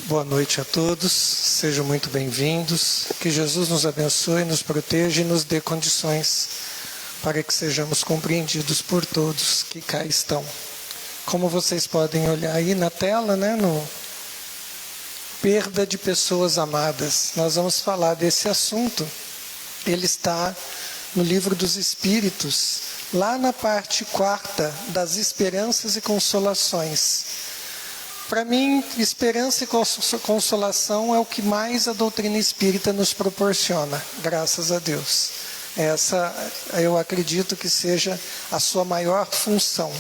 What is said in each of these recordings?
Boa noite a todos, sejam muito bem-vindos. Que Jesus nos abençoe, nos proteja e nos dê condições para que sejamos compreendidos por todos que cá estão. Como vocês podem olhar aí na tela, no perda de pessoas amadas. Nós vamos falar desse assunto. Ele está no Livro dos Espíritos, lá na parte 4 das esperanças e consolações. Para mim, esperança e consolação é o que mais a doutrina espírita nos proporciona, graças a Deus. Essa, eu acredito que seja a sua maior função.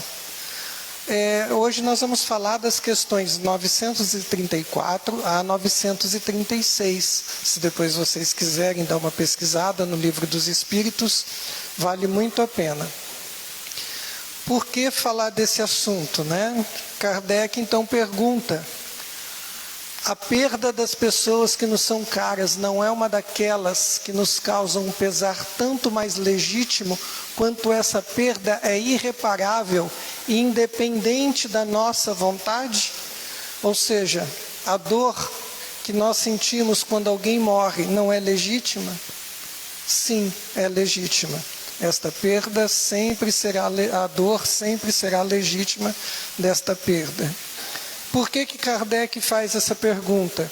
Hoje nós vamos falar das questões 934 a 936. Se depois vocês quiserem dar uma pesquisada no Livro dos Espíritos, vale muito a pena. Por que falar desse assunto, Kardec então pergunta: a perda das pessoas que nos são caras não é uma daquelas que nos causam um pesar tanto mais legítimo quanto essa perda é irreparável e independente da nossa vontade? Ou seja, a dor que nós sentimos quando alguém morre não é legítima? Sim, é legítima. Esta perda sempre será, a dor sempre será legítima desta perda. Por que Kardec faz essa pergunta?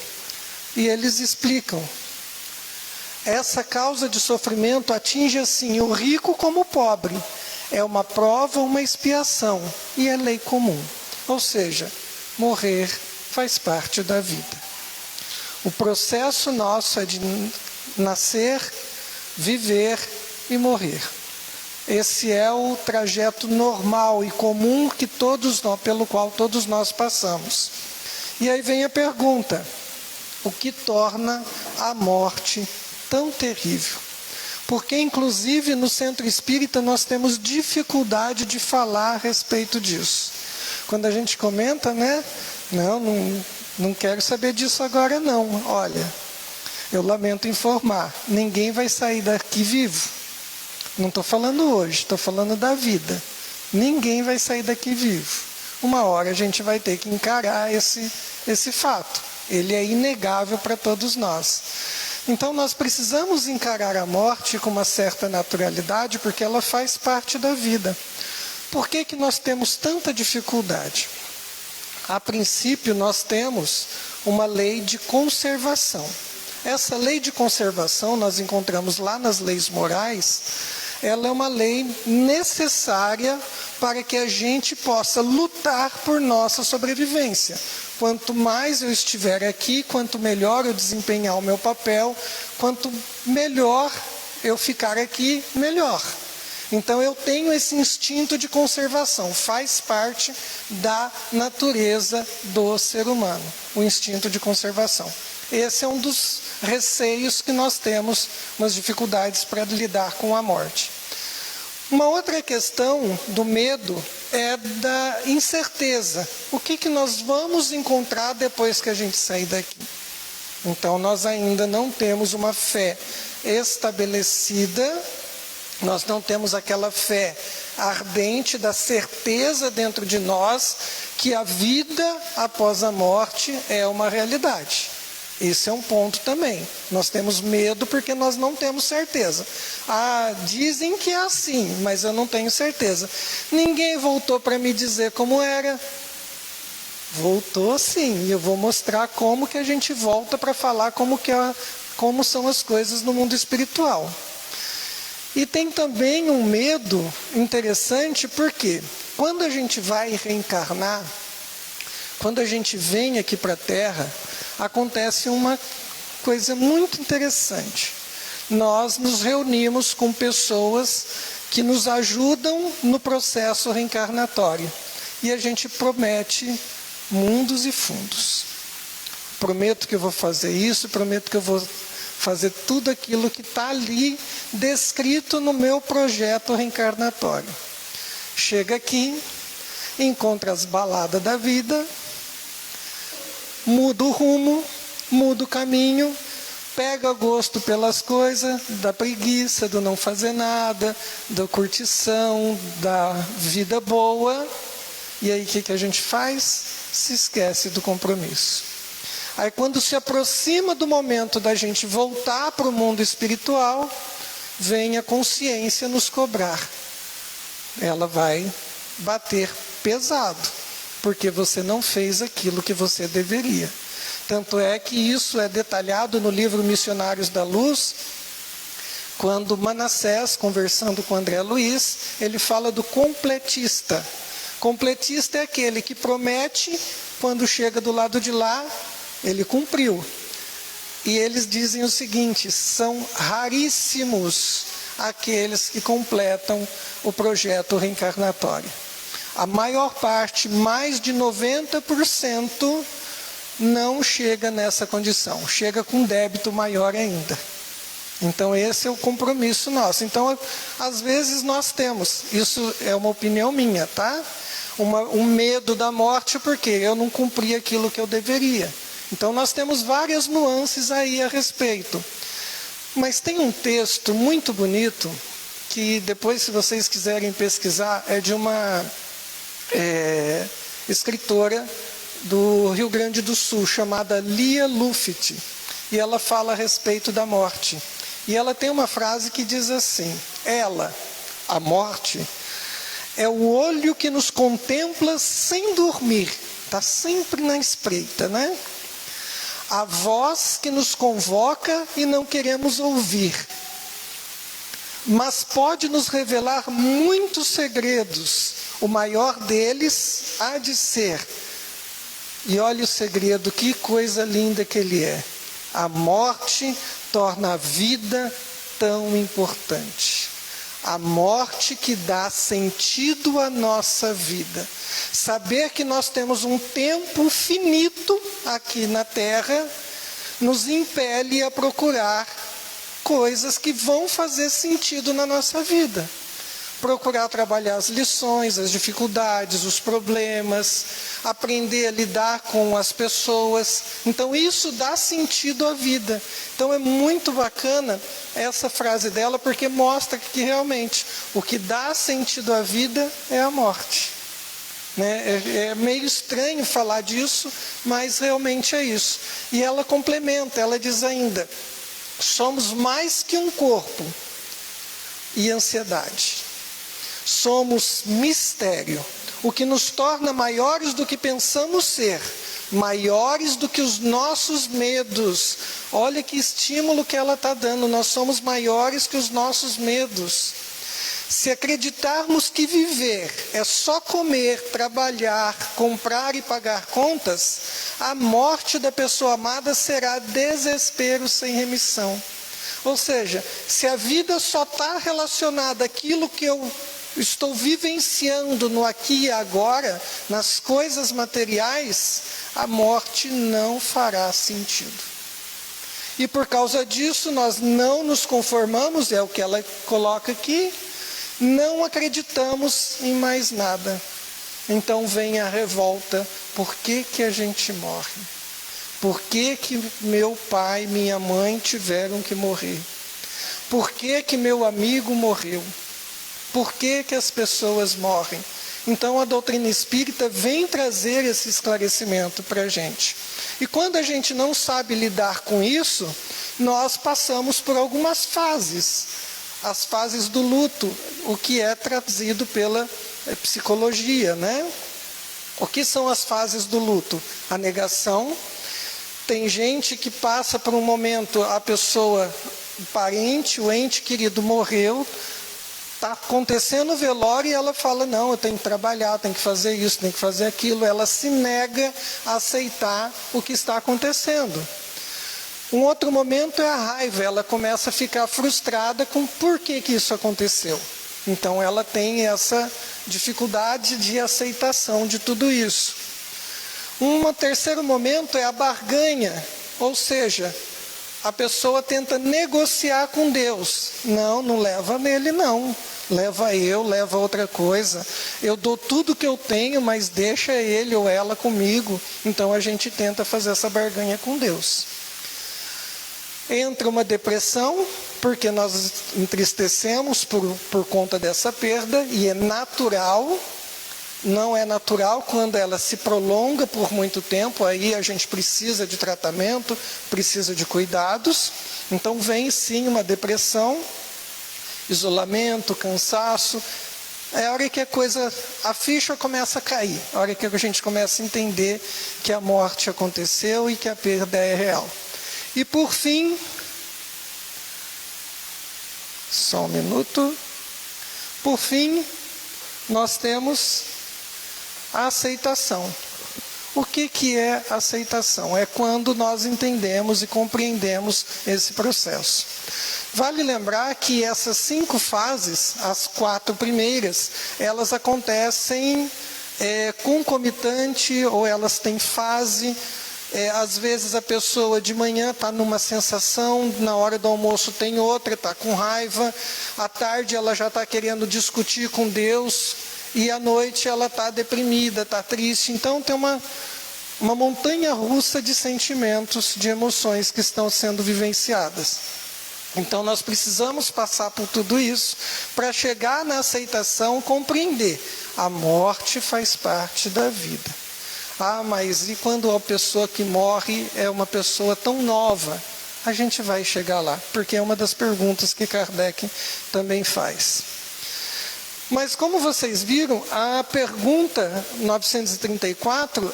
E eles explicam. Essa causa de sofrimento atinge assim o rico como o pobre. É uma prova, uma expiação, e é lei comum. Ou seja, morrer faz parte da vida. O processo nosso é de nascer, viver e morrer. Esse é o trajeto normal e comum que pelo qual todos nós passamos. E aí vem a pergunta: o que torna a morte tão terrível? Porque, inclusive, no centro espírita nós temos dificuldade de falar a respeito disso. Quando a gente comenta, não quero saber disso agora não. Olha, eu lamento informar, ninguém vai sair daqui vivo. Não estou falando hoje, estou falando da vida. Ninguém vai sair daqui vivo. Uma hora a gente vai ter que encarar esse fato. Ele é inegável para todos nós. Então nós precisamos encarar a morte com uma certa naturalidade, porque ela faz parte da vida. Por que nós temos tanta dificuldade? A princípio nós temos uma lei de conservação. Essa lei de conservação nós encontramos lá nas leis morais. Ela é uma lei necessária para que a gente possa lutar por nossa sobrevivência. Quanto mais eu estiver aqui, quanto melhor eu desempenhar o meu papel, quanto melhor eu ficar aqui, melhor. Então eu tenho esse instinto de conservação, faz parte da natureza do ser humano, o instinto de conservação. Esse é um dos receios que nós temos, umas dificuldades para lidar com a morte. Uma outra questão do medo é da incerteza. O que nós vamos encontrar depois que a gente sair daqui? Então nós ainda não temos uma fé estabelecida, nós não temos aquela fé ardente da certeza dentro de nós que a vida após a morte é uma realidade. Esse é um ponto também. Nós temos medo porque nós não temos certeza. Dizem que é assim, mas eu não tenho certeza. Ninguém voltou para me dizer como era. Voltou sim, e eu vou mostrar como que a gente volta para falar como são as coisas no mundo espiritual. E tem também um medo interessante, porque quando a gente vai reencarnar, quando a gente vem aqui para a Terra, acontece uma coisa muito interessante. Nós nos reunimos com pessoas que nos ajudam no processo reencarnatório. E a gente promete mundos e fundos. Prometo que eu vou fazer isso, prometo que eu vou fazer tudo aquilo que está ali descrito no meu projeto reencarnatório. Chega aqui, encontra as baladas da vida, muda o rumo, muda o caminho, pega gosto pelas coisas, da preguiça, do não fazer nada, da curtição, da vida boa. E aí o que a gente faz? Se esquece do compromisso. Aí quando se aproxima do momento da gente voltar para o mundo espiritual, vem a consciência nos cobrar. Ela vai bater pesado, porque você não fez aquilo que você deveria. Tanto é que isso é detalhado no livro Missionários da Luz, quando Manassés, conversando com André Luiz, ele fala do completista. Completista é aquele que promete, quando chega do lado de lá, ele cumpriu. E eles dizem o seguinte: são raríssimos aqueles que completam o projeto reencarnatório. A maior parte, mais de 90%, não chega nessa condição, chega com débito maior ainda. Então esse é o compromisso nosso. Então, às vezes nós temos, isso é uma opinião minha, tá? Um medo da morte porque eu não cumpri aquilo que eu deveria. Então nós temos várias nuances aí a respeito. Mas tem um texto muito bonito, que depois, se vocês quiserem pesquisar, é de uma escritora do Rio Grande do Sul, chamada Lia Luft. E ela fala a respeito da morte. E ela tem uma frase que diz assim: ela, a morte, é o olho que nos contempla sem dormir. Está sempre na espreita, né? A voz que nos convoca e não queremos ouvir. Mas pode nos revelar muitos segredos. O maior deles há de ser. E olha o segredo, que coisa linda que ele é. A morte torna a vida tão importante. A morte que dá sentido à nossa vida. Saber que nós temos um tempo finito aqui na Terra nos impele a procurar coisas que vão fazer sentido na nossa vida. Procurar trabalhar as lições, as dificuldades, os problemas, aprender a lidar com as pessoas. Então isso dá sentido à vida. Então é muito bacana essa frase dela, porque mostra que realmente o que dá sentido à vida é a morte. Né? É meio estranho falar disso, mas realmente é isso. E ela complementa, ela diz ainda: somos mais que um corpo e ansiedade. Somos mistério, o que nos torna maiores do que pensamos ser, maiores do que os nossos medos. Olha que estímulo que ela está dando, nós somos maiores que os nossos medos. Se acreditarmos que viver é só comer, trabalhar, comprar e pagar contas, a morte da pessoa amada será desespero sem remissão. Ou seja, se a vida só está relacionada àquilo que eu estou vivenciando no aqui e agora, nas coisas materiais, a morte não fará sentido. E por causa disso, nós não nos conformamos, é o que ela coloca aqui, não acreditamos em mais nada. Então vem a revolta: por que que a gente morre? Por que que meu pai e minha mãe tiveram que morrer? Por que que meu amigo morreu? Por que que as pessoas morrem? Então a doutrina espírita vem trazer esse esclarecimento para a gente. E quando a gente não sabe lidar com isso, nós passamos por algumas fases. As fases do luto, o que é trazido pela psicologia, né? O que são as fases do luto? A negação. Tem gente que passa por um momento, a pessoa, o parente, o ente querido morreu, está acontecendo o velório e ela fala: não, eu tenho que trabalhar, tenho que fazer isso, tenho que fazer aquilo. Ela se nega a aceitar o que está acontecendo. Um outro momento é a raiva, ela começa a ficar frustrada com por que que isso aconteceu. Então ela tem essa dificuldade de aceitação de tudo isso. Um terceiro momento é a barganha, ou seja, a pessoa tenta negociar com Deus. Não, não leva nele não, leva eu, leva outra coisa. Eu dou tudo que eu tenho, mas deixa ele ou ela comigo. Então a gente tenta fazer essa barganha com Deus. Entra uma depressão, porque nós entristecemos por conta dessa perda, e é natural. não é natural quando ela se prolonga por muito tempo, aí a gente precisa de tratamento, precisa de cuidados. Então vem sim uma depressão, isolamento, cansaço. É a hora que a ficha começa a cair, a hora que a gente começa a entender que a morte aconteceu e que a perda é real. E por fim, só um minuto, por fim, nós temos a aceitação. O que é aceitação? É quando nós entendemos e compreendemos esse processo. Vale lembrar que essas 5 fases, as 4 primeiras, elas acontecem concomitante, ou elas têm fase. Às vezes a pessoa de manhã está numa sensação, na hora do almoço tem outra, está com raiva, à tarde ela já está querendo discutir com Deus, e à noite ela está deprimida, está triste. Então tem uma montanha russa de sentimentos, de emoções que estão sendo vivenciadas. Então nós precisamos passar por tudo isso para chegar na aceitação, compreender. A morte faz parte da vida. Ah, mas e quando a pessoa que morre é uma pessoa tão nova? A gente vai chegar lá, porque é uma das perguntas que Kardec também faz. Mas como vocês viram, a pergunta 934,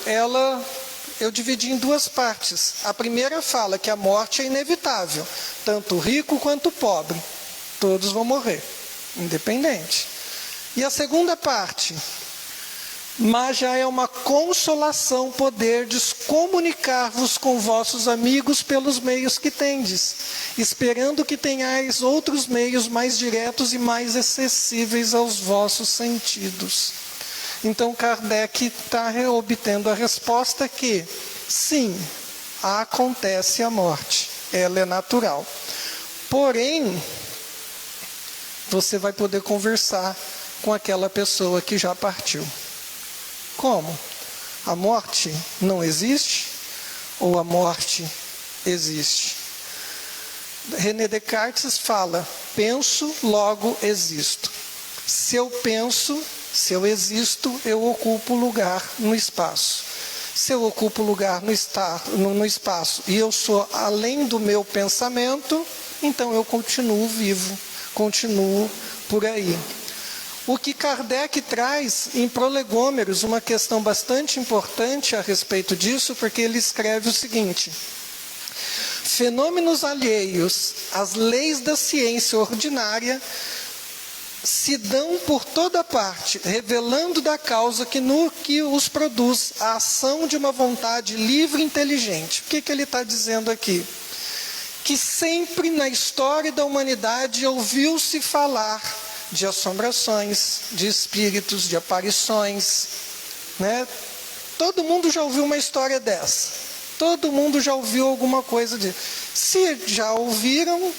eu dividi em 2 partes. A primeira fala que a morte é inevitável, tanto o rico quanto o pobre. Todos vão morrer, independente. E a segunda parte, mas já é uma consolação poderdes comunicar-vos com vossos amigos pelos meios que tendes, esperando que tenhais outros meios mais diretos e mais acessíveis aos vossos sentidos. Então Kardec está obtendo a resposta que, sim, acontece a morte, ela é natural. Porém, você vai poder conversar com aquela pessoa que já partiu. Como? A morte não existe? Ou a morte existe? René Descartes fala, penso, logo existo. Se eu penso, se eu existo, eu ocupo lugar no espaço. Se eu ocupo lugar no espaço e eu sou além do meu pensamento, então eu continuo vivo, continuo por aí. O que Kardec traz em Prolegômenos, uma questão bastante importante a respeito disso, porque ele escreve o seguinte: fenômenos alheios às leis da ciência ordinária se dão por toda parte, revelando da causa que os produz a ação de uma vontade livre e inteligente. O que ele está dizendo aqui? Que sempre na história da humanidade ouviu-se falar de assombrações, de espíritos, de aparições, né? Todo mundo já ouviu uma história dessa. Todo mundo já ouviu alguma coisa disso. Se já ouviram,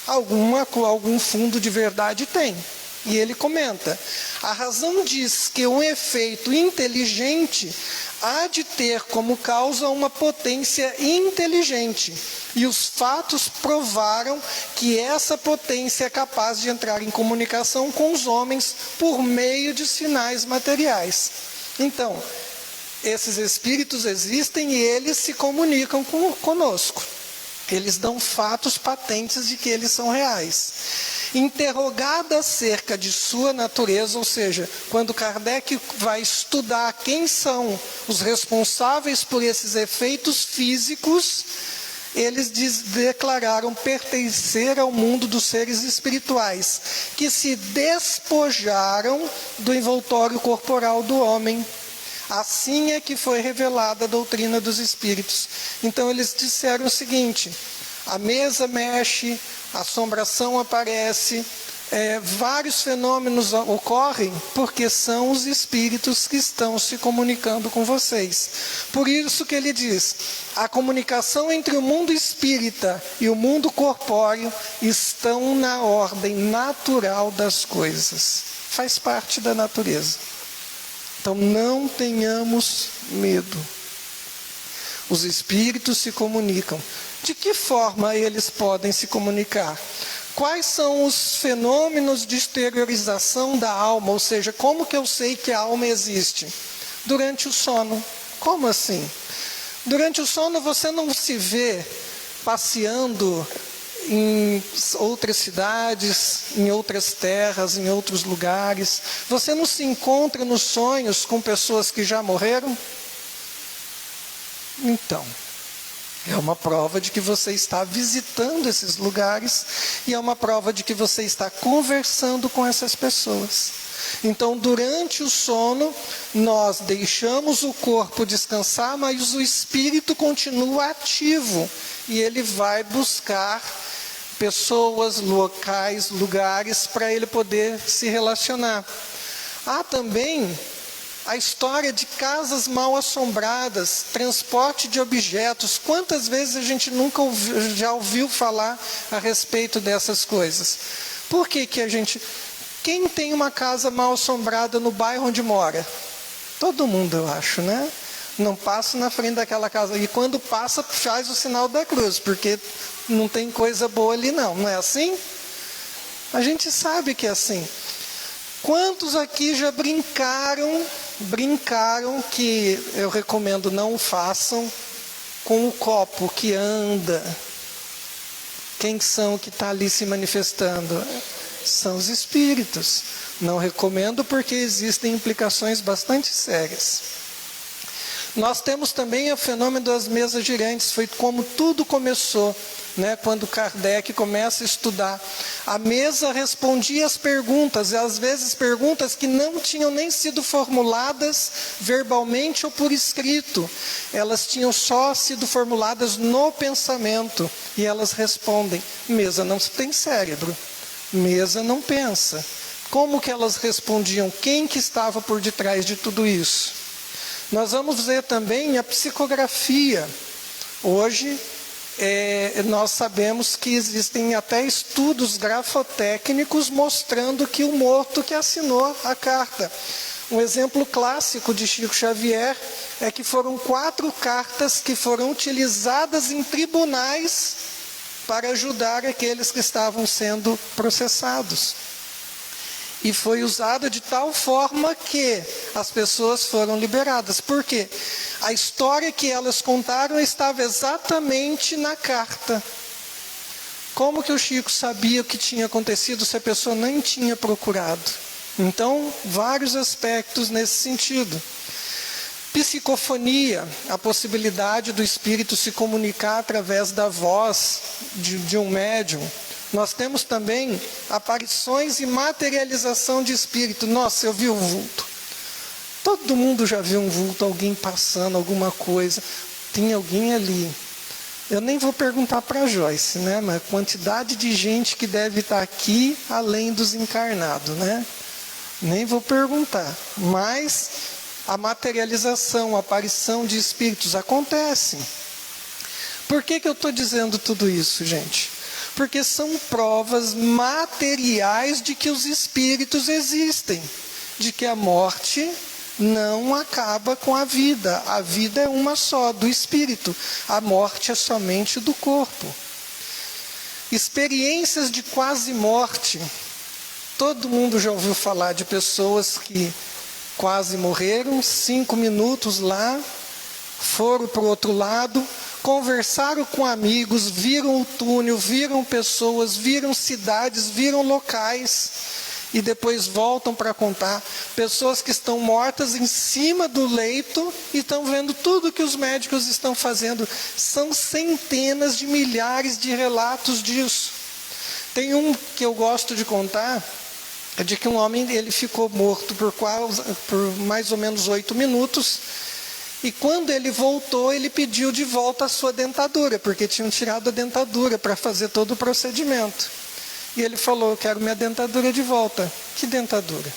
algum fundo de verdade tem. E ele comenta, a razão diz que um efeito inteligente há de ter como causa uma potência inteligente. E os fatos provaram que essa potência é capaz de entrar em comunicação com os homens por meio de sinais materiais. Então, esses espíritos existem e eles se comunicam conosco. Eles dão fatos patentes de que eles são reais. Interrogada acerca de sua natureza, ou seja, quando Kardec vai estudar quem são os responsáveis por esses efeitos físicos, eles declararam pertencer ao mundo dos seres espirituais, que se despojaram do envoltório corporal do homem. Assim é que foi revelada a doutrina dos espíritos. Então eles disseram o seguinte: a mesa mexe, a assombração aparece, vários fenômenos ocorrem porque são os espíritos que estão se comunicando com vocês. Por isso que ele diz, a comunicação entre o mundo espírita e o mundo corpóreo estão na ordem natural das coisas. Faz parte da natureza. Então não tenhamos medo. Os espíritos se comunicam. De que forma eles podem se comunicar? Quais são os fenômenos de exteriorização da alma? Ou seja, como que eu sei que a alma existe? Durante o sono. Como assim? Durante o sono você não se vê passeando em outras cidades, em outras terras, em outros lugares. Você não se encontra nos sonhos com pessoas que já morreram? Então, é uma prova de que você está visitando esses lugares e é uma prova de que você está conversando com essas pessoas. Então, durante o sono, nós deixamos o corpo descansar, mas o espírito continua ativo e ele vai buscar pessoas, locais, lugares para ele poder se relacionar. Há também a história de casas mal assombradas, transporte de objetos. Quantas vezes a gente nunca já ouviu falar a respeito dessas coisas? Por que que a gente... Quem tem uma casa mal assombrada no bairro onde mora? Todo mundo, eu acho, né? Não passa na frente daquela casa. E quando passa, faz o sinal da cruz, porque não tem coisa boa ali não. Não é assim? A gente sabe que é assim. Quantos aqui já brincaram, que eu recomendo não façam, com o copo que anda? Quem são que está ali se manifestando? São os espíritos. Não recomendo porque existem implicações bastante sérias. Nós temos também o fenômeno das mesas girantes. Foi como tudo começou, né? Quando Kardec começa a estudar. A mesa respondia às perguntas, e às vezes perguntas que não tinham nem sido formuladas verbalmente ou por escrito. Elas tinham só sido formuladas no pensamento. E elas respondem: mesa não tem cérebro. Mesa não pensa. Como que elas respondiam? Quem que estava por detrás de tudo isso? Nós vamos ver também a psicografia. Hoje, nós sabemos que existem até estudos grafotécnicos mostrando que o morto que assinou a carta. Um exemplo clássico de Chico Xavier é que foram 4 cartas que foram utilizadas em tribunais para ajudar aqueles que estavam sendo processados. E foi usado de tal forma que as pessoas foram liberadas. Por quê? A história que elas contaram estava exatamente na carta. Como que o Chico sabia o que tinha acontecido se a pessoa nem tinha procurado? Então, vários aspectos nesse sentido. Psicofonia, a possibilidade do espírito se comunicar através da voz de um médium. Nós temos também aparições e materialização de espírito. Nossa, eu vi o vulto. Todo mundo já viu um vulto, alguém passando, alguma coisa. Tem alguém ali. Eu nem vou perguntar para a Joyce, né? Mas a quantidade de gente que deve estar aqui, além dos encarnados, né? Nem vou perguntar. Mas a materialização, a aparição de espíritos acontecem. Por que que eu estou dizendo tudo isso, gente? Porque são provas materiais de que os espíritos existem, de que a morte não acaba com a vida é uma só, do espírito, a morte é somente do corpo. Experiências de quase morte, todo mundo já ouviu falar de pessoas que quase morreram, 5 minutos lá, foram para o outro lado, conversaram com amigos, viram o túnel, viram pessoas, viram cidades, viram locais e depois voltam para contar. Pessoas que estão mortas em cima do leito e estão vendo tudo que os médicos estão fazendo. São centenas de milhares de relatos disso. Tem um que eu gosto de contar, é de que um homem ele ficou morto por mais ou menos 8 minutos. E quando ele voltou, ele pediu de volta a sua dentadura, porque tinham tirado a dentadura para fazer todo o procedimento. E ele falou: eu quero minha dentadura de volta. Que dentadura?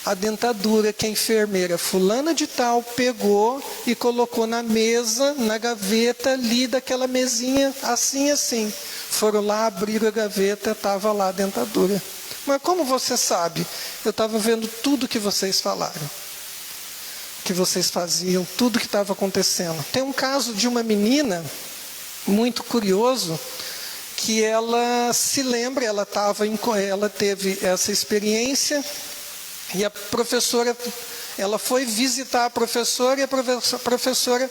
A dentadura que a enfermeira fulana de tal pegou e colocou na mesa, na gaveta ali daquela mesinha, assim, assim. Foram lá, abriram a gaveta, estava lá a dentadura. Mas como você sabe? Eu estava vendo tudo que vocês falaram, que vocês faziam, tudo que estava acontecendo. Tem um caso de uma menina, muito curioso, que ela se lembra, ela teve essa experiência e a professora, ela foi visitar a professora e a professora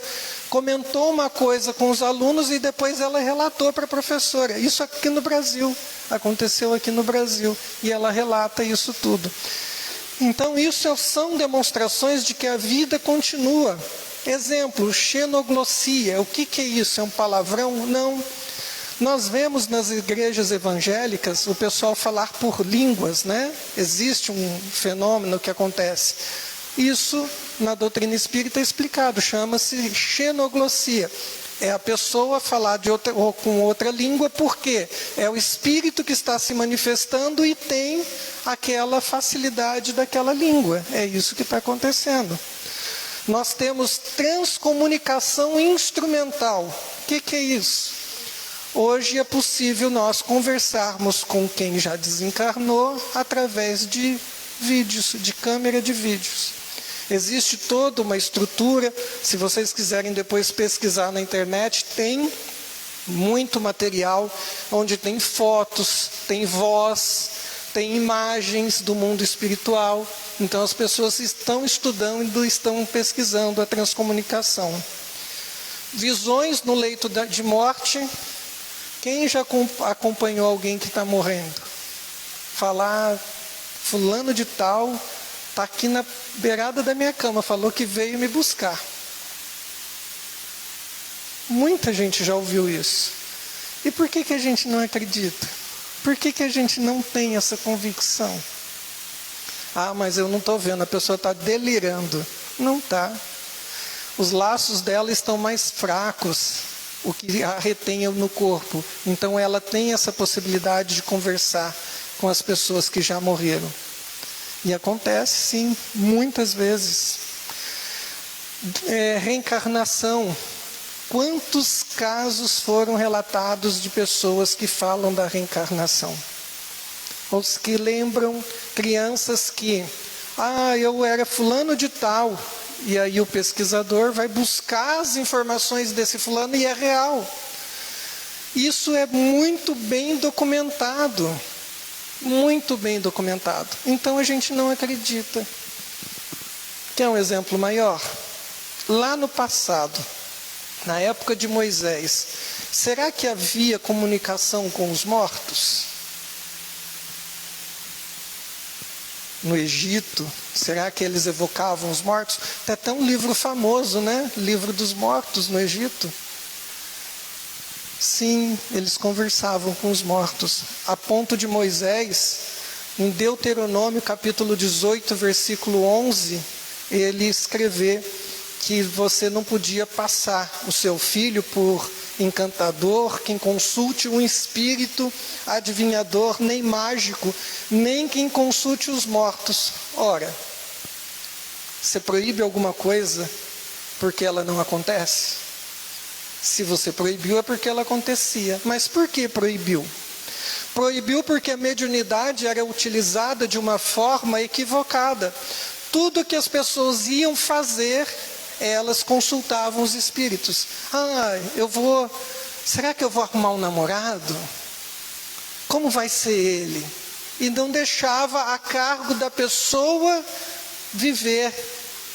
comentou uma coisa com os alunos e depois ela relatou para a professora. Isso aqui no Brasil, aconteceu aqui no Brasil, e ela relata isso tudo. Então isso são demonstrações de que a vida continua. Exemplo, xenoglossia. O que é isso? É um palavrão? Não. Nós vemos nas igrejas evangélicas o pessoal falar por línguas, né? Existe um fenômeno que acontece. Isso, na doutrina espírita é explicado, chama-se xenoglossia. É a pessoa falar com outra língua, porque é o espírito que está se manifestando e tem aquela facilidade daquela língua. É isso que está acontecendo. Nós temos transcomunicação instrumental. O que é isso? Hoje é possível nós conversarmos com quem já desencarnou através de vídeos, de câmera de vídeos. Existe toda uma estrutura, se vocês quiserem depois pesquisar na internet, tem muito material, onde tem fotos, tem voz, tem imagens do mundo espiritual. Então as pessoas estão estudando, estão pesquisando a transcomunicação. Visões no leito de morte. Quem já acompanhou alguém que está morrendo? Falar, fulano de tal, está aqui na beirada da minha cama, falou que veio me buscar. Muita gente já ouviu isso. E por que a gente não acredita? Por que a gente não tem essa convicção? Ah, mas eu não estou vendo, a pessoa está delirando. Não está. Os laços dela estão mais fracos, o que a retém no corpo. Então ela tem essa possibilidade de conversar com as pessoas que já morreram. E acontece sim, muitas vezes. Reencarnação. Quantos casos foram relatados de pessoas que falam da reencarnação? Os que lembram crianças que, eu era fulano de tal. E aí o pesquisador vai buscar as informações desse fulano e é real. Isso é muito bem documentado. Muito bem documentado. Então a gente não acredita. Quer um exemplo maior? Lá no passado, na época de Moisés, será que havia comunicação com os mortos? No Egito, será que eles evocavam os mortos? Tem até um livro famoso, né? Livro dos Mortos no Egito. Sim, eles conversavam com os mortos. A ponto de Moisés, em Deuteronômio capítulo 18, versículo 11, ele escrever que você não podia passar o seu filho por encantador, quem consulte um espírito adivinhador, nem mágico, nem quem consulte os mortos. Ora, você proíbe alguma coisa porque ela não acontece? Se você proibiu é porque ela acontecia. Mas por que proibiu? Proibiu porque a mediunidade era utilizada de uma forma equivocada. Tudo que as pessoas iam fazer, elas consultavam os espíritos. Será que eu vou arrumar um namorado? Como vai ser ele? E não deixava a cargo da pessoa viver,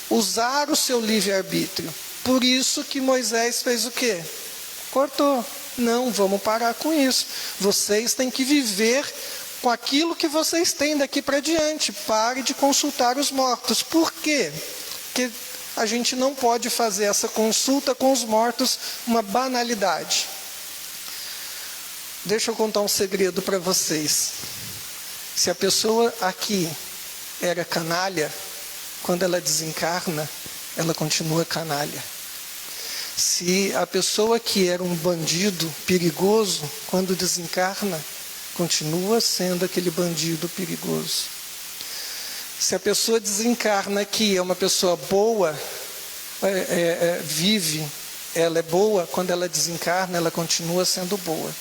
usar o seu livre-arbítrio. Por isso que Moisés fez o quê? Cortou. Não, vamos parar com isso. Vocês têm que viver com aquilo que vocês têm daqui para diante. Pare de consultar os mortos. Por quê? Porque a gente não pode fazer essa consulta com os mortos uma banalidade. Deixa eu contar um segredo para vocês. Se a pessoa aqui era canalha, quando ela desencarna, ela continua canalha. Se a pessoa que era um bandido perigoso, quando desencarna, continua sendo aquele bandido perigoso. Se a pessoa desencarna aqui, é uma pessoa boa, vive, ela é boa, quando ela desencarna, ela continua sendo boa.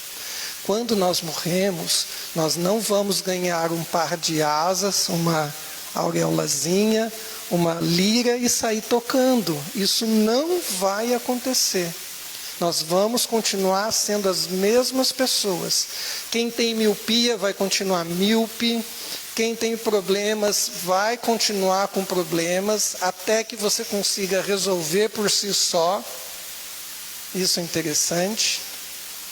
Quando nós morremos, nós não vamos ganhar um par de asas, uma aureolazinha, uma lira e sair tocando. Isso não vai acontecer. Nós vamos continuar sendo as mesmas pessoas. Quem tem miopia vai continuar míope. Quem tem problemas vai continuar com problemas até que você consiga resolver por si só. Isso é interessante.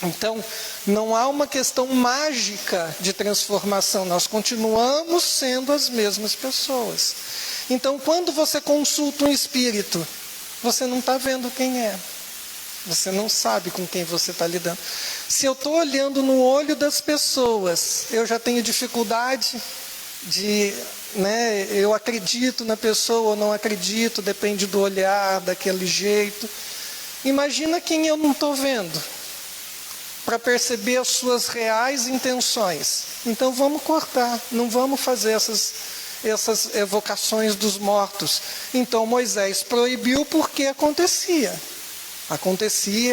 Então, não há uma questão mágica de transformação. Nós continuamos sendo as mesmas pessoas. Então, quando você consulta um espírito, você não está vendo quem é. Você não sabe com quem você está lidando. Se eu estou olhando no olho das pessoas, eu já tenho dificuldade eu acredito na pessoa ou não acredito, depende do olhar, daquele jeito. Imagina quem eu não estou vendo, para perceber as suas reais intenções. Então vamos cortar, não vamos fazer essas evocações dos mortos. Então Moisés proibiu porque acontecia,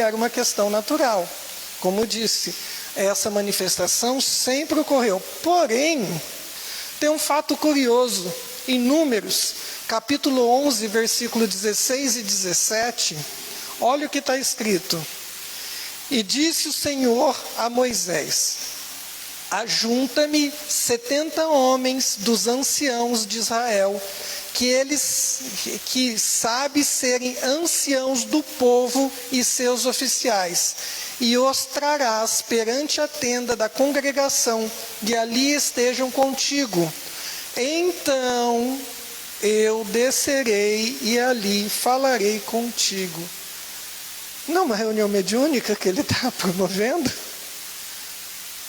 era uma questão natural. Como disse, essa manifestação sempre ocorreu. Porém, tem um fato curioso, em Números, capítulo 11, versículo 16 e 17, olha o que está escrito. E disse o Senhor a Moisés: ajunta-me 70 homens dos anciãos de Israel, que sabe serem anciãos do povo e seus oficiais, e os trarás perante a tenda da congregação, e ali estejam contigo. Então eu descerei e ali falarei contigo. Não uma reunião mediúnica que ele está promovendo?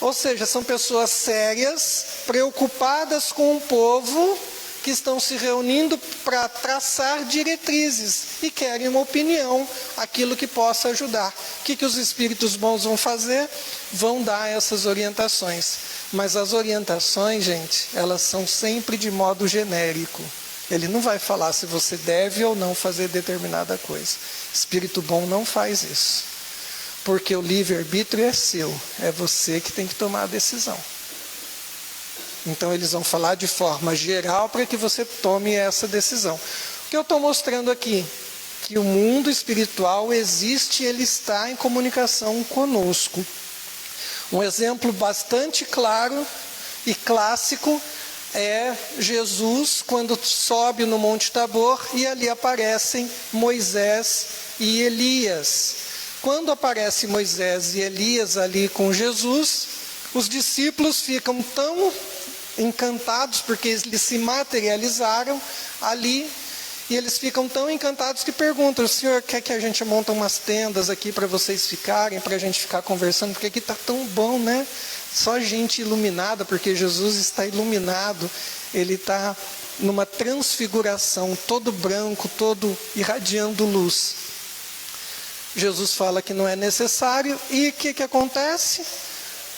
Ou seja, são pessoas sérias, preocupadas com o povo, que estão se reunindo para traçar diretrizes e querem uma opinião, aquilo que possa ajudar. O que os espíritos bons vão fazer? Vão dar essas orientações. Mas as orientações, gente, elas são sempre de modo genérico. Ele não vai falar se você deve ou não fazer determinada coisa. Espírito bom não faz isso. Porque o livre-arbítrio é seu, é você que tem que tomar a decisão. Então eles vão falar de forma geral para que você tome essa decisão. O que eu estou mostrando aqui? Que o mundo espiritual existe, ele está em comunicação conosco. Um exemplo bastante claro e clássico é Jesus quando sobe no Monte Tabor e ali aparecem Moisés e Elias. Quando aparece Moisés e Elias ali com Jesus, os discípulos ficam tão encantados porque eles se materializaram ali e eles ficam tão encantados que perguntam: o senhor quer que a gente monte umas tendas aqui para vocês ficarem, para a gente ficar conversando, porque aqui está tão bom, né? Só gente iluminada, porque Jesus está iluminado, ele está numa transfiguração, todo branco, todo irradiando luz. Jesus fala que não é necessário e o que acontece?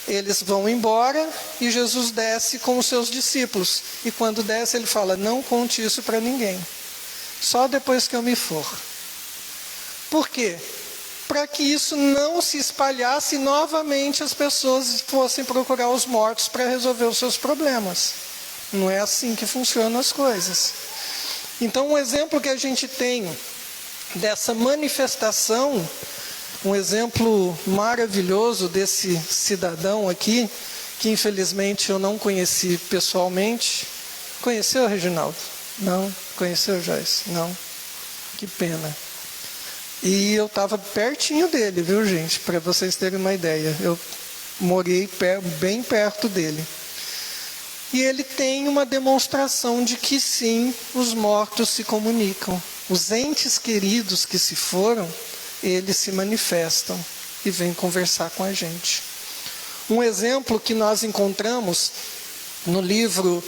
Eles vão embora e Jesus desce com os seus discípulos. E quando desce ele fala: não conte isso para ninguém, só depois que eu me for. Por quê? Para que isso não se espalhasse e novamente as pessoas fossem procurar os mortos para resolver os seus problemas. Não é assim que funcionam as coisas. Então um exemplo que a gente tem dessa manifestação, um exemplo maravilhoso desse cidadão aqui, que infelizmente eu não conheci pessoalmente. Conheceu, Reginaldo? Não. Conheceu, Joyce? Não. Que pena. E eu estava pertinho dele, viu, gente? Para vocês terem uma ideia. Eu morei bem perto dele. E ele tem uma demonstração de que sim, os mortos se comunicam. Os entes queridos que se foram, eles se manifestam e vêm conversar com a gente. Um exemplo que nós encontramos no livro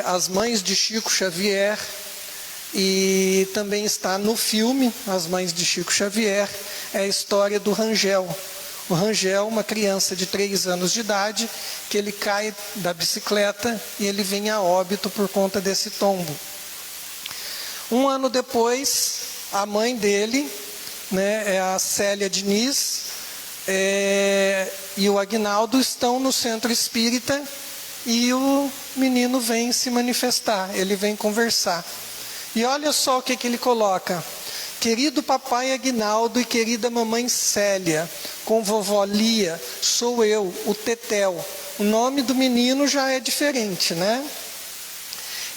As Mães de Chico Xavier, e também está no filme As Mães de Chico Xavier, é a história do Rangel. O Rangel, uma criança de 3 anos de idade, que ele cai da bicicleta e ele vem a óbito por conta desse tombo. 1 ano depois, a mãe dele, é a Célia Diniz, e o Aguinaldo estão no centro espírita e o menino vem se manifestar, ele vem conversar. E olha só o que ele coloca, Querido papai Aguinaldo e querida mamãe Célia, com vovó Lia, sou eu, o Tetel. O nome do menino já é diferente, né?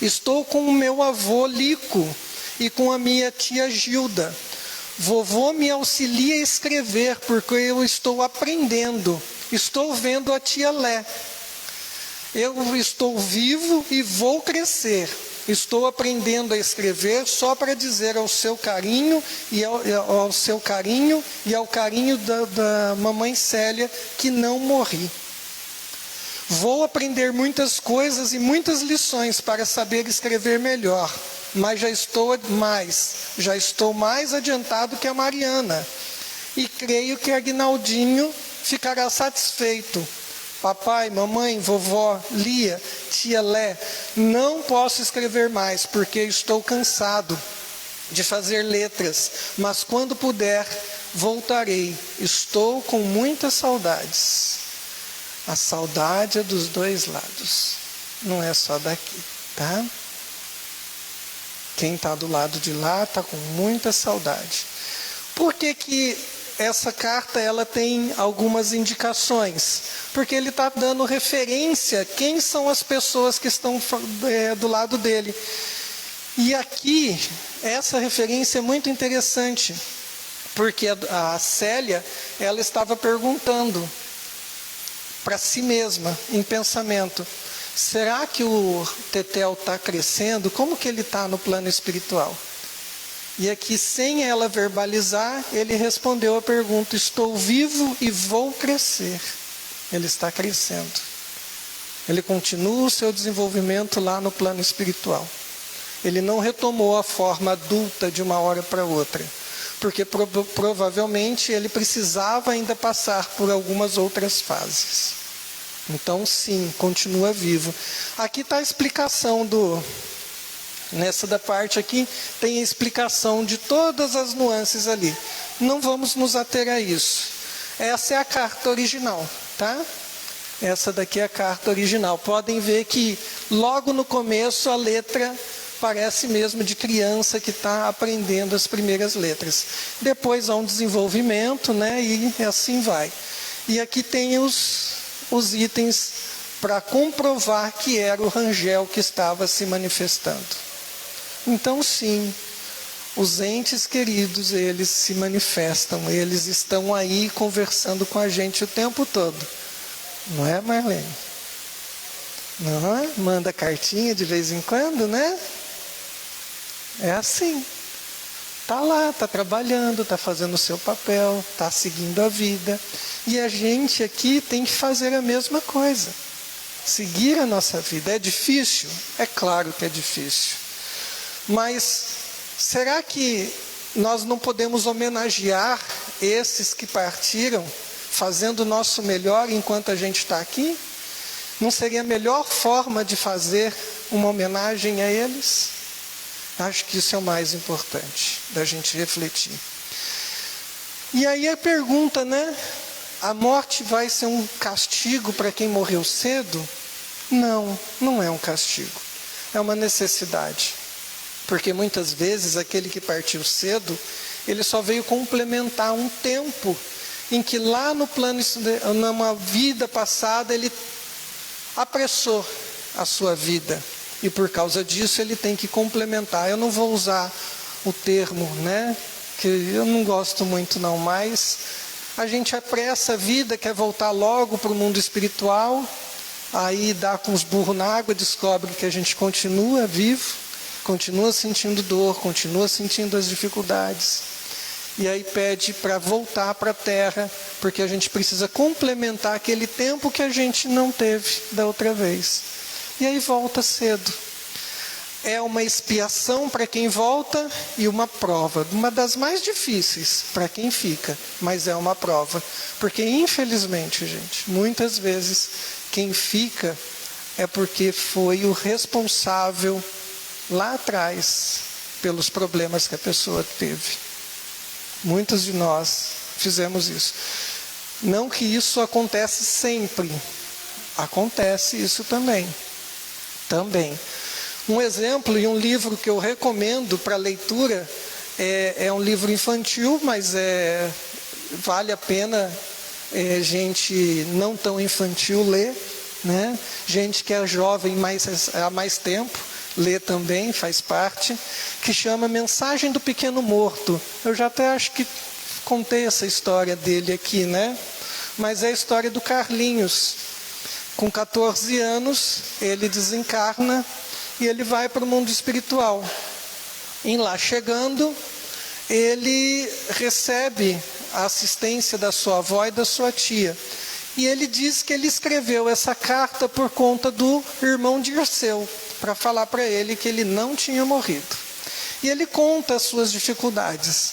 Estou com o meu avô Lico e com a minha tia Gilda. Vovô me auxilia a escrever porque eu estou aprendendo. Estou vendo a tia Lé. Eu estou vivo e vou crescer. Estou aprendendo a escrever só para dizer ao seu carinho e ao carinho da mamãe Célia que não morri. Vou aprender muitas coisas e muitas lições para saber escrever melhor, mas já estou mais adiantado que a Mariana. E creio que Aguinaldinho ficará satisfeito. Papai, mamãe, vovó, Lia, tia Lé, não posso escrever mais porque estou cansado de fazer letras, mas quando puder, voltarei. Estou com muitas saudades. A saudade é dos dois lados, não é só daqui, tá? Quem está do lado de lá está com muita saudade. Por que essa carta ela tem algumas indicações? Porque ele está dando referência a quem são as pessoas que estão do lado dele. E aqui, essa referência é muito interessante, porque a Célia, ela estava perguntando para si mesma, em pensamento, será que o Tetel está crescendo? Como que ele está no plano espiritual? E aqui, sem ela verbalizar, ele respondeu a pergunta, estou vivo e vou crescer. Ele está crescendo. Ele continua o seu desenvolvimento lá no plano espiritual. Ele não retomou a forma adulta de uma hora para outra, porque provavelmente ele precisava ainda passar por algumas outras fases. Então sim, continua vivo. Aqui está a explicação nessa da parte aqui, tem a explicação de todas as nuances ali. Não vamos nos ater a isso. Essa é a carta original, tá? Essa daqui é a carta original. Podem ver que logo no começo a letra parece mesmo de criança que está aprendendo as primeiras letras. Depois há um desenvolvimento, né? E assim vai. E aqui tem os itens para comprovar que era o Rangel que estava se manifestando. Então sim, os entes queridos, eles se manifestam, eles estão aí conversando com a gente o tempo todo. Não é, Marlene? Não é? Manda cartinha de vez em quando, né? É assim. Está lá, está trabalhando, está fazendo o seu papel, está seguindo a vida. E a gente aqui tem que fazer a mesma coisa. Seguir a nossa vida. É difícil? É claro que é difícil. Mas será que nós não podemos homenagear esses que partiram, fazendo o nosso melhor enquanto a gente está aqui? Não seria a melhor forma de fazer uma homenagem a eles? Acho que isso é o mais importante, da gente refletir. E aí a pergunta, né? A morte vai ser um castigo para quem morreu cedo? Não, não é um castigo. É uma necessidade. Porque muitas vezes aquele que partiu cedo, ele só veio complementar um tempo em que lá no plano, numa vida passada, ele apressou a sua vida. E por causa disso ele tem que complementar. Eu não vou usar o termo, né? Que eu não gosto muito não, mas a gente apressa a vida, quer voltar logo para o mundo espiritual, aí dá com os burros na água, descobre que a gente continua vivo, continua sentindo dor, continua sentindo as dificuldades. E aí pede para voltar para a Terra, porque a gente precisa complementar aquele tempo que a gente não teve da outra vez. E aí volta cedo. É uma expiação para quem volta e uma prova, uma das mais difíceis para quem fica, mas é uma prova. Porque infelizmente, gente, muitas vezes quem fica é porque foi o responsável lá atrás pelos problemas que a pessoa teve. Muitos de nós fizemos isso. Não que isso acontece sempre, acontece isso também. Um exemplo e um livro que eu recomendo para leitura É um livro infantil, mas vale a pena gente não tão infantil ler, né? Gente que é jovem há mais tempo, lê também, faz parte, que chama Mensagem do Pequeno Morto. Eu já até acho que contei essa história dele aqui, né? Mas é a história do Carlinhos. Com 14 anos, ele desencarna e ele vai para o mundo espiritual. Em lá chegando, ele recebe a assistência da sua avó e da sua tia. E ele diz que ele escreveu essa carta por conta do irmão Dirceu, para falar para ele que ele não tinha morrido. E ele conta as suas dificuldades.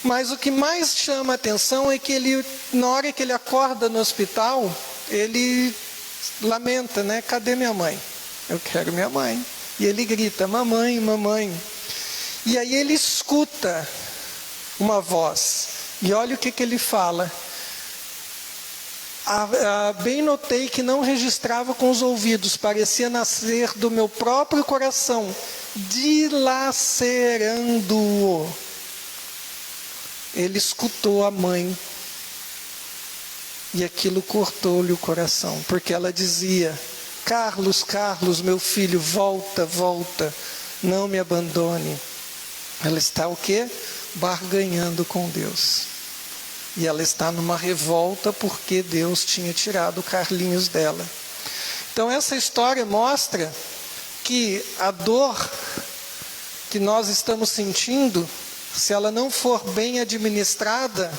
Mas o que mais chama a atenção é que ele, na hora que ele acorda no hospital, ele lamenta, né? Cadê minha mãe? Eu quero minha mãe. E ele grita, mamãe, mamãe. E aí ele escuta uma voz. E olha o que ele fala. Bem notei que não registrava com os ouvidos, parecia nascer do meu próprio coração, dilacerando-o. Ele escutou a mãe e aquilo cortou-lhe o coração, porque ela dizia, Carlos, Carlos, meu filho, volta, volta, não me abandone. Ela está o quê? Barganhando com Deus. E ela está numa revolta porque Deus tinha tirado o Carlinhos dela. Então essa história mostra que a dor que nós estamos sentindo, se ela não for bem administrada,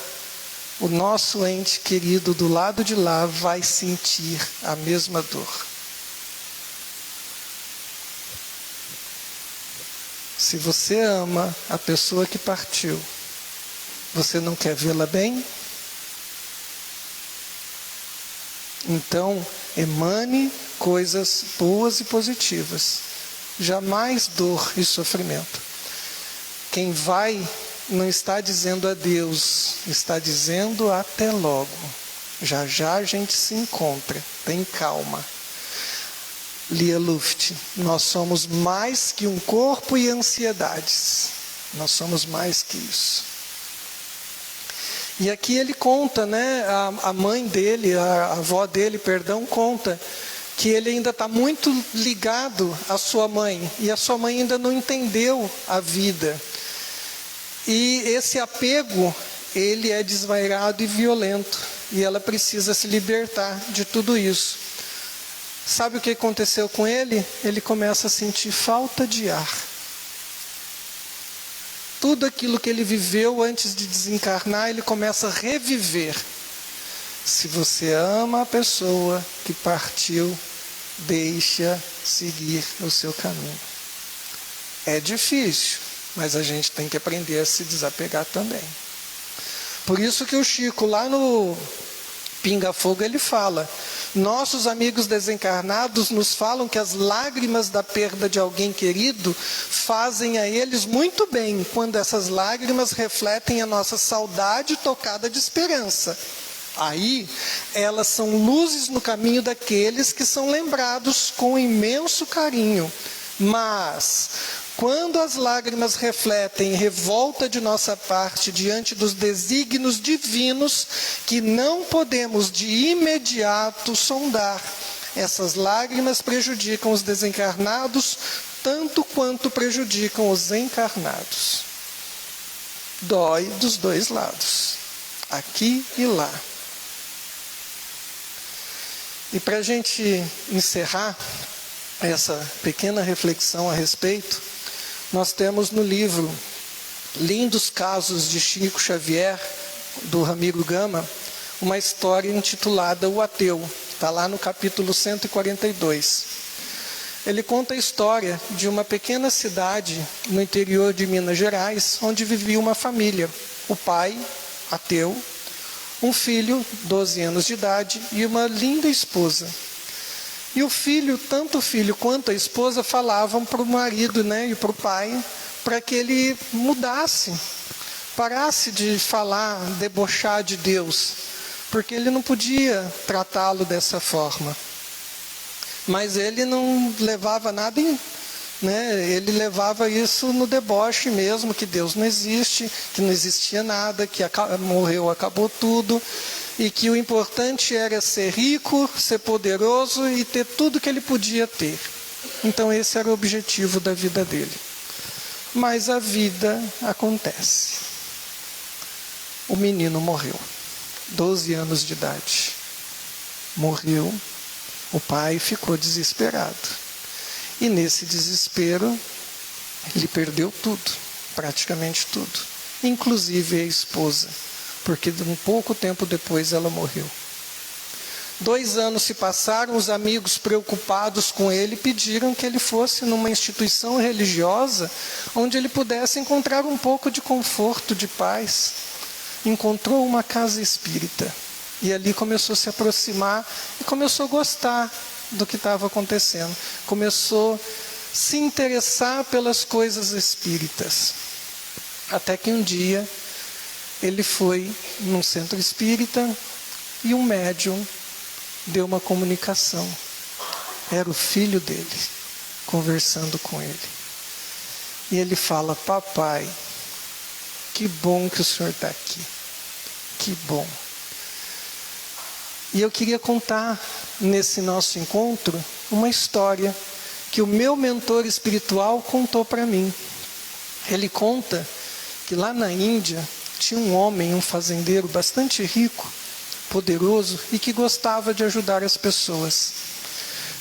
o nosso ente querido do lado de lá vai sentir a mesma dor. Se você ama a pessoa que partiu, você não quer vê-la bem? Então, emane coisas boas e positivas. Jamais dor e sofrimento. Quem vai não está dizendo adeus, está dizendo até logo. Já já a gente se encontra. Tem calma. Lia Luft, nós somos mais que um corpo e ansiedades. Nós somos mais que isso. E aqui ele conta, né, a mãe dele, a avó dele, perdão, conta que ele ainda está muito ligado à sua mãe. E a sua mãe ainda não entendeu a vida. E esse apego, ele é desvairado e violento. E ela precisa se libertar de tudo isso. Sabe o que aconteceu com ele? Ele começa a sentir falta de ar. Tudo aquilo que ele viveu antes de desencarnar, ele começa a reviver. Se você ama a pessoa que partiu, deixa seguir o seu caminho. É difícil, mas a gente tem que aprender a se desapegar também. Por isso que o Chico, lá no Pinga Fogo, ele fala: nossos amigos desencarnados nos falam que as lágrimas da perda de alguém querido fazem a eles muito bem, quando essas lágrimas refletem a nossa saudade tocada de esperança. Aí, elas são luzes no caminho daqueles que são lembrados com imenso carinho. Mas, quando as lágrimas refletem revolta de nossa parte diante dos desígnios divinos que não podemos de imediato sondar, essas lágrimas prejudicam os desencarnados tanto quanto prejudicam os encarnados. Dói dos dois lados, aqui e lá. E para a gente encerrar essa pequena reflexão a respeito, nós temos no livro Lindos Casos de Chico Xavier, do Ramiro Gama, uma história intitulada O Ateu. Está lá no capítulo 142. Ele conta a história de uma pequena cidade no interior de Minas Gerais, onde vivia uma família. O pai, ateu, um filho, 12 anos de idade, e uma linda esposa. E o filho, tanto o filho quanto a esposa, falavam para o marido, né, e para o pai, para que ele mudasse, parasse de falar, debochar de Deus, porque ele não podia tratá-lo dessa forma. Mas ele não levava nada né? Ele levava isso no deboche mesmo, que Deus não existe, que não existia nada, que morreu, acabou tudo, e que o importante era ser rico, ser poderoso e ter tudo que ele podia ter. Então esse era o objetivo da vida dele. Mas a vida acontece. O menino morreu, 12 anos de idade. Morreu, o pai ficou desesperado. E nesse desespero, ele perdeu tudo, praticamente tudo. Inclusive a esposa, porque um pouco tempo depois ela morreu. 2 anos se passaram, os amigos preocupados com ele pediram que ele fosse numa instituição religiosa onde ele pudesse encontrar um pouco de conforto, de paz. Encontrou uma casa espírita e ali começou a se aproximar e começou a gostar do que estava acontecendo. Começou a se interessar pelas coisas espíritas. Até que um dia ele foi num centro espírita e um médium deu uma comunicação. Era o filho dele, conversando com ele. E ele fala: papai, que bom que o senhor está aqui. Que bom. E eu queria contar nesse nosso encontro uma história que o meu mentor espiritual contou para mim. Ele conta que lá na Índia tinha um homem, um fazendeiro bastante rico, poderoso e que gostava de ajudar as pessoas.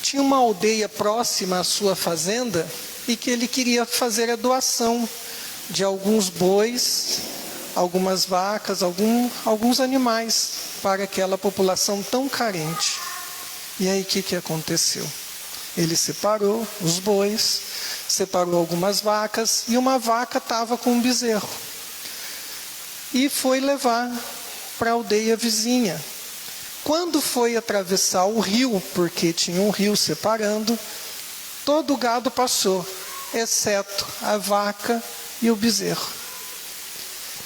Tinha uma aldeia próxima à sua fazenda e que ele queria fazer a doação de alguns bois, algumas vacas, alguns animais para aquela população tão carente. E aí o que aconteceu? Ele separou os bois, separou algumas vacas e uma vaca estava com um bezerro. E foi levar para a aldeia vizinha. Quando foi atravessar o rio, porque tinha um rio separando, todo o gado passou, exceto a vaca e o bezerro.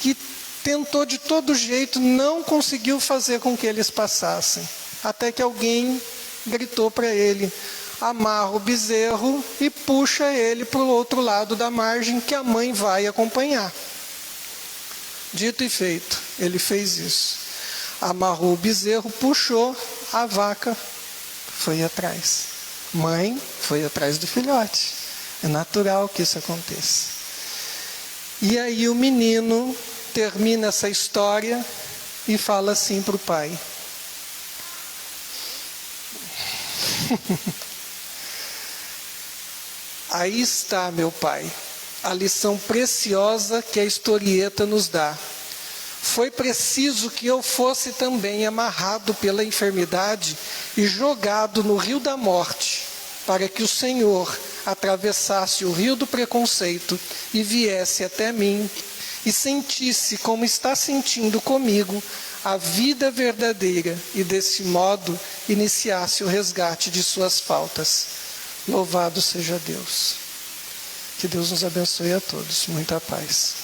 Que tentou de todo jeito, não conseguiu fazer com que eles passassem. Até que alguém gritou para ele: amarra o bezerro e puxa ele para o outro lado da margem que a mãe vai acompanhar. Dito e feito, ele fez isso. Amarrou o bezerro, puxou, a vaca foi atrás. Mãe foi atrás do filhote. É natural que isso aconteça. E aí o menino termina essa história e fala assim para o pai: aí está, meu pai, a lição preciosa que a historieta nos dá. Foi preciso que eu fosse também amarrado pela enfermidade e jogado no rio da morte, para que o Senhor atravessasse o rio do preconceito e viesse até mim e sentisse como está sentindo comigo a vida verdadeira e desse modo iniciasse o resgate de suas faltas. Louvado seja Deus. Que Deus nos abençoe a todos. Muita paz.